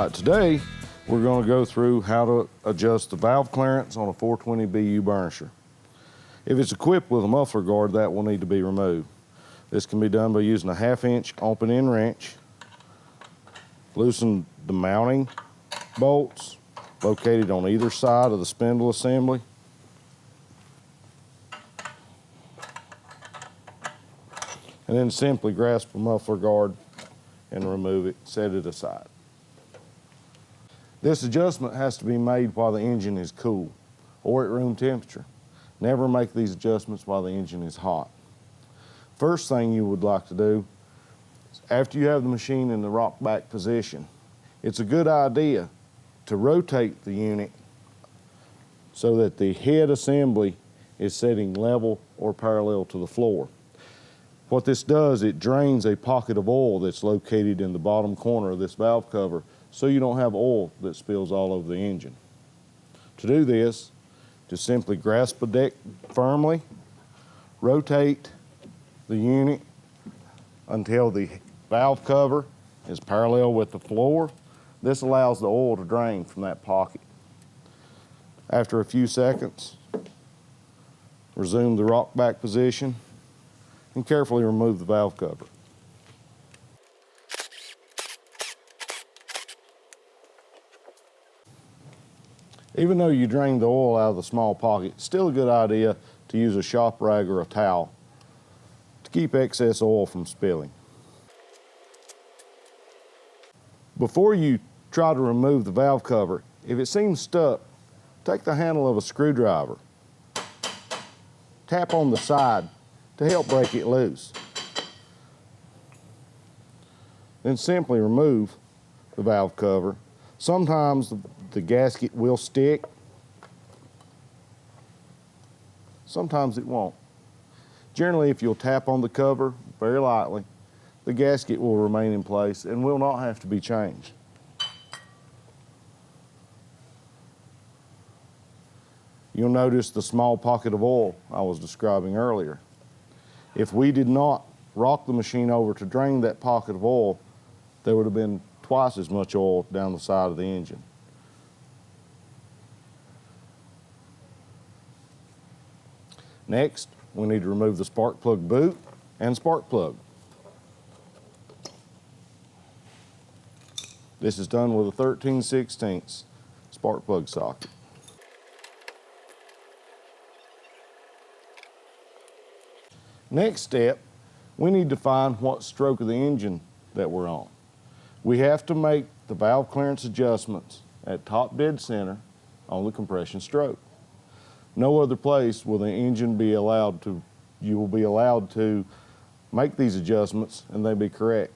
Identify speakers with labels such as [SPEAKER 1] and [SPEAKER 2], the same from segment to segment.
[SPEAKER 1] right, today we're going to go through how to adjust the valve clearance on a 420 BU burnisher. If it's equipped with a muffler guard, that will need to be removed. This can be done by using a 1/2-inch open-end wrench. Loosen the mounting bolts located on either side of the spindle assembly. And then simply grasp the muffler guard and remove it, set it aside. This adjustment has to be made while the engine is cool or at room temperature. Never make these adjustments while the engine is hot. First thing you would like to do is, after you have the machine in the rock back position, it's a good idea to rotate the unit so that the head assembly is sitting level or parallel to the floor. What this does, it drains a pocket of oil that's located in the bottom corner of this valve cover, so you don't have oil that spills all over the engine. To do this, just simply grasp the deck firmly, rotate the unit until the valve cover is parallel with the floor. This allows the oil to drain from that pocket. After a few seconds, resume the rock back position and carefully remove the valve cover. Even though you drain the oil out of the small pocket, it's still a good idea to use a shop rag or a towel to keep excess oil from spilling. Before you try to remove the valve cover, if it seems stuck, take the handle of a screwdriver, tap on the side to help break it loose. Then simply remove the valve cover. Sometimes the gasket will stick, sometimes it won't. Generally, if you'll tap on the cover very lightly, the gasket will remain in place and will not have to be changed. You'll notice the small pocket of oil I was describing earlier. If we did not rock the machine over to drain that pocket of oil, there would have been twice as much oil down the side of the engine. Next, we need to remove the spark plug boot and spark plug. This is done with a 13/16 spark plug socket. Next step, we need to find what stroke of the engine that we're on. We have to make the valve clearance adjustments at top dead center on the compression stroke. No other place will the engine be allowed to, you will be allowed to make these adjustments and they be correct.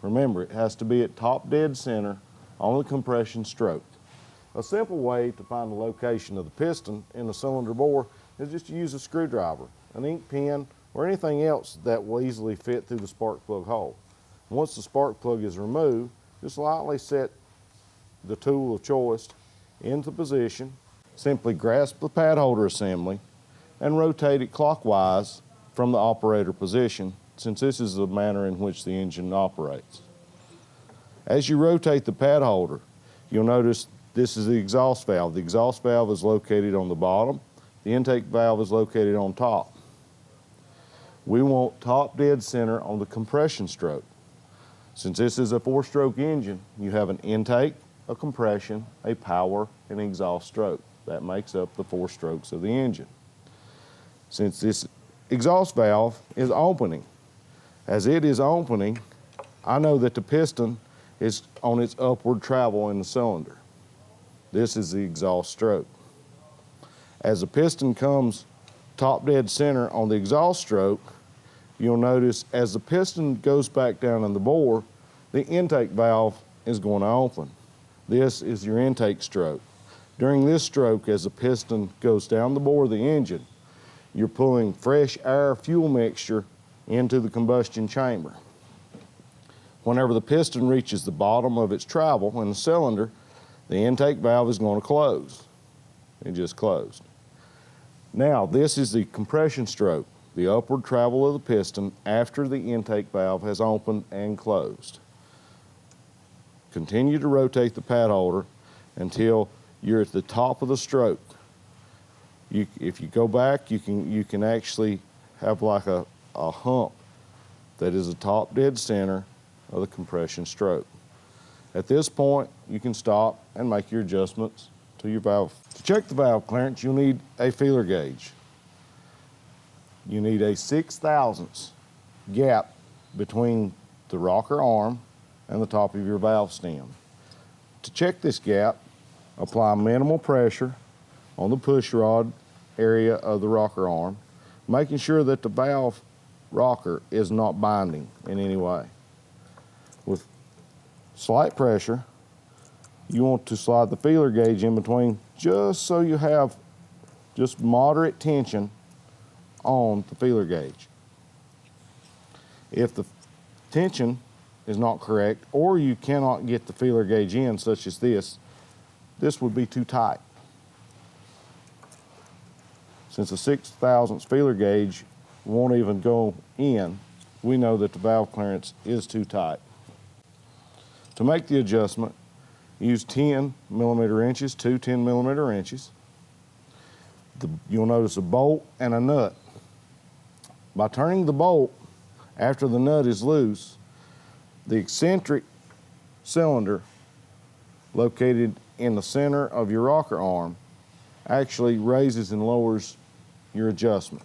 [SPEAKER 1] Remember, it has to be at top dead center on the compression stroke. A simple way to find the location of the piston in the cylinder bore is just to use a screwdriver, an ink pen, or anything else that will easily fit through the spark plug hole. Once the spark plug is removed, just lightly set the tool of choice into position. Simply grasp the pad holder assembly and rotate it clockwise from the operator position, since this is the manner in which the engine operates. As you rotate the pad holder, you'll notice this is the exhaust valve. The exhaust valve is located on the bottom. The intake valve is located on top. We want top dead center on the compression stroke. Since this is a 4-stroke engine, you have an intake, a compression, a power, and an exhaust stroke. That makes up the 4 strokes of the engine. Since this exhaust valve is opening, as it is opening, I know that the piston is on its upward travel in the cylinder. This is the exhaust stroke. As the piston comes top dead center on the exhaust stroke, you'll notice as the piston goes back down in the bore, the intake valve is going to open. This is your intake stroke. During this stroke, as the piston goes down the bore of the engine, you're pulling fresh air fuel mixture into the combustion chamber. Whenever the piston reaches the bottom of its travel in the cylinder, the intake valve is going to close. It just closed. Now, this is the compression stroke, the upward travel of the piston after the intake valve has opened and closed. continue to rotate the pad holder until you're at the top of the stroke. If you go back, you can actually have like a hump that is the top dead center of the compression stroke. At this point, you can stop and make your adjustments to your valve. To check the valve clearance, you'll need a feeler gauge. You need a 6/1000 gap between the rocker arm and the top of your valve stem. To check this gap, apply minimal pressure on the push rod area of the rocker arm, making sure that the valve rocker is not binding in any way. With slight pressure, you want to slide the feeler gauge in between just so you have just moderate tension on the feeler gauge. If the tension is not correct, or you cannot get the feeler gauge in, such as this would be too tight. Since the 6/1000 feeler gauge won't even go in, we know that the valve clearance is too tight. To make the adjustment, use 10mm inches, two 10mm inches. You'll notice a bolt and a nut. By turning the bolt after the nut is loose, the eccentric cylinder located in the center of your rocker arm actually raises and lowers your adjustment.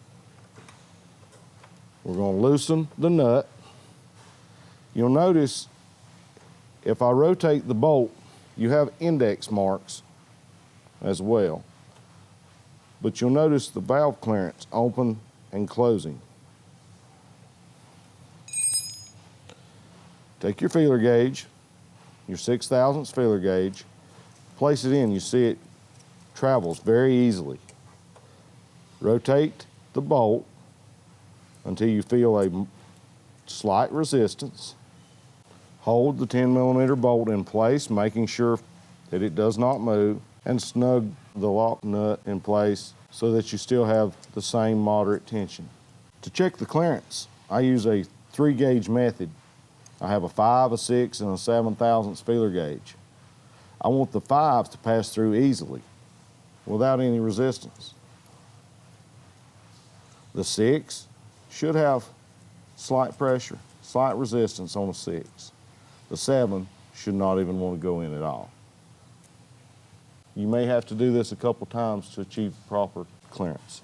[SPEAKER 1] We're going to loosen the nut. You'll notice if I rotate the bolt, you have index marks as well. But you'll notice the valve clearance open and closing. Take your feeler gauge, your 6/1000 feeler gauge, place it in. You see it travels very easily. Rotate the bolt until you feel a slight resistance. Hold the 10mm bolt in place, making sure that it does not move, and snug the lock nut in place so that you still have the same moderate tension. To check the clearance, I use a 3-gauge method. I have a 5, a 6, and a 7/1000 feeler gauge. I want the 5 to pass through easily without any resistance. The 6 should have slight pressure, slight resistance on the 6. The 7 should not even want to go in at all. You may have to do this a couple times to achieve proper clearance.